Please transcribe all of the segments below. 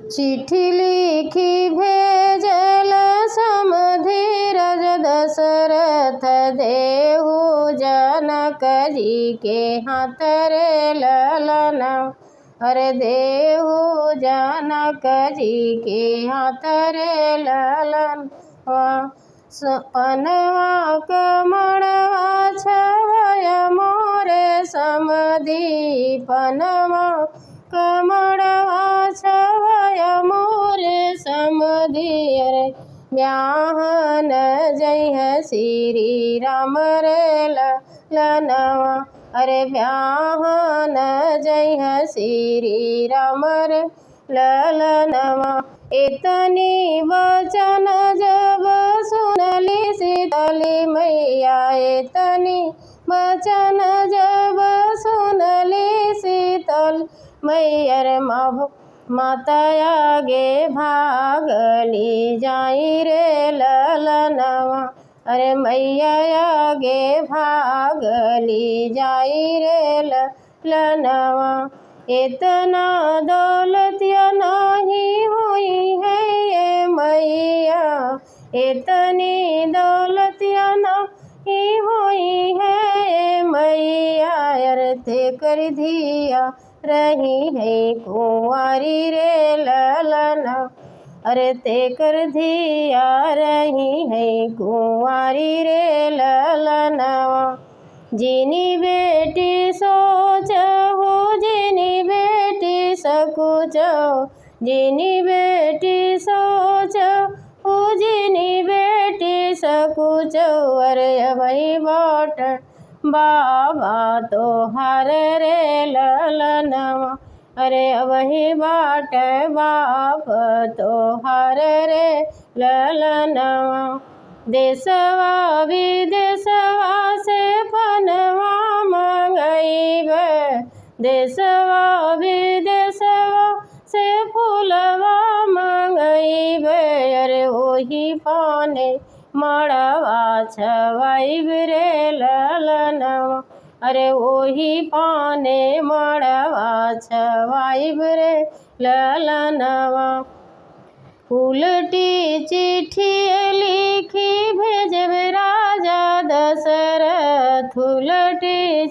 चिट्ठी लिखी भेजल समधीरज दशरथ देहु जनक जी के हाथ रे ललना। अरे देहु जनक जी के हाथ रे ललन। पनवा कमड़वा छवय मोरे समधी पनवा कमड़वा छवय मोरे समधी। अरे ब्याहन जय श्री राम रे ललनवा। अरे ब्याहन जय श्री राम रे ललनवा। इतनी वचन जब सुनली शीतली मैया इतनी वचन जब सुनली शीतल मैया माता आगे भागली जाई रे ललनवा। अरे मैया आगे भागली जाई रे ललनवा। इतना दौलतिया नहीं हुई है ये मैया इतनी दौलतिया नहीं हुई है ये मैया। अरे कर दिया रही है कुंवारी रे ललना। अरे ते कर दिया रही है कुंवारी रे ललनवा। जिनी बेटी सोच हो जिनी बेटी सकुच जिनी बेटी सोच हो जिनी बेटी सकुच। अरे वही बाट बाबा तो हर रे ललनवा। अरे वही बाट बाप तो हर रे ललनवा। देशवा विदेशवा से पनवा मंगईब देशवा विदेशवा से फूलवा मंगईब। अरे वही पाने मड़वा छवाईब रे ललनवा। अरे वही पाने मड़वा छवाईब रे ललनवा। उलटी चिट्ठी लिखी भेजब राजा दशरथ उलटी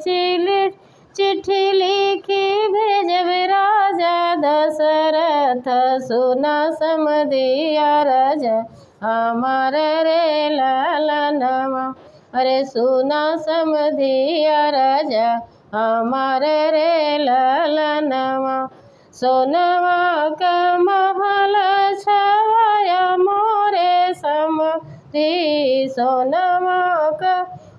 चिट्ठी लिखी भेजब राजा दशरथ। सुना समधिया राजा हमार रे ललनवा। अरे सुना समधिया राजा हमार रे ललनवा। सोनवा का महल छवाया मोरे समधी सोनवा का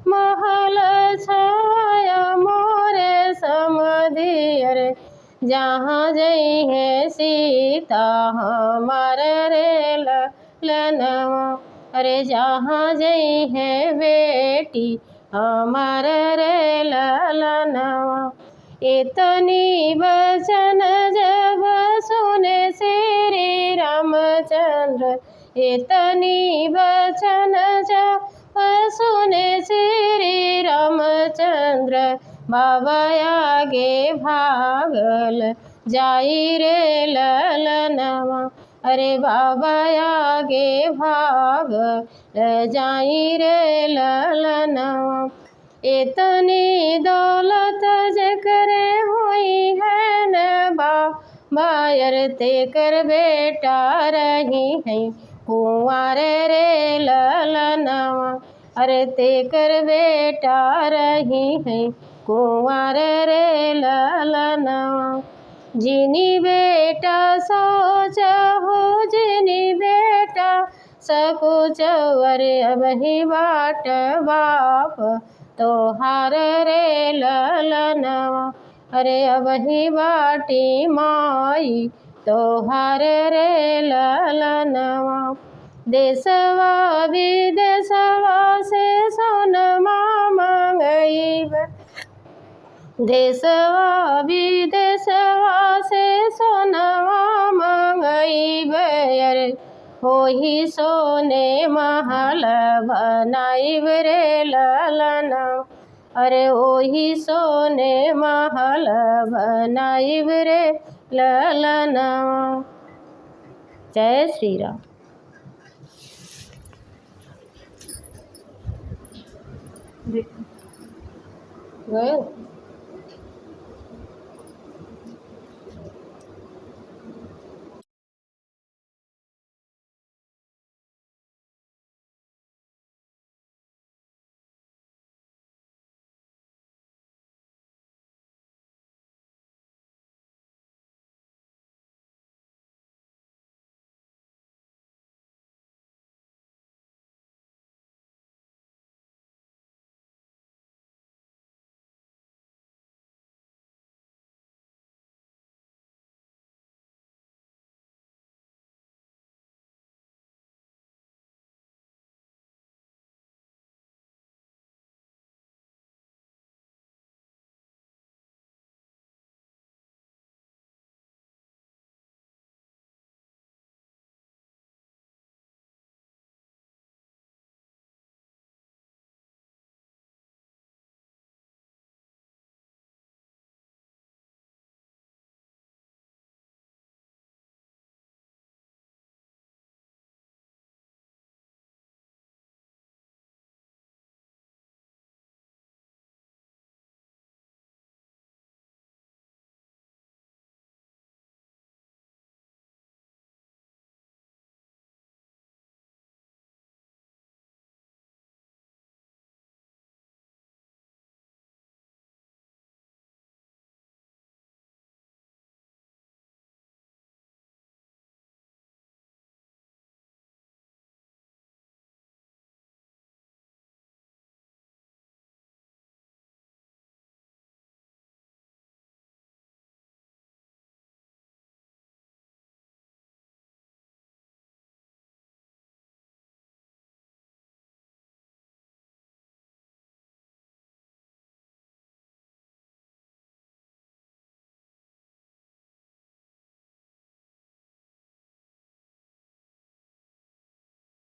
महल छवाया मोरे समधी। अरे जहाँ जई है सीता हमार रे ललनवा। अरे जहाँ जई है बेटी हमार रे ललनवा। इतनी वचन जब सुने श्री रामचंद्र इतनी वचन जब सुने श्री रामचंद्र। बाबा आगे भागल जाई रे ललनवा। अरे बाबा आगे भागल जाई रे ललनवा। इतनी दौलत जकरे हुई है न बायर ते कर बेटा रही है कुंवार रे ललनवा। अरे ते कर बेटा रही है कुंवार रे ललनवा। जिनी बेटा सोच हो जिनी बेटा सकुच। अरे अब ही बाट बाप तो हार रे ललनवा। अरे अब ही बाटी माई तो हार रे ललनवा। देशवा विदेशवा से सोनमा मंगईब देशवा विदेशवा से सोनवा मंगईब। अरे होही सोने महल बनाईब रे ललना। अरे ओही सोने महल बनाईब रे ललना। जय श्री राम। गए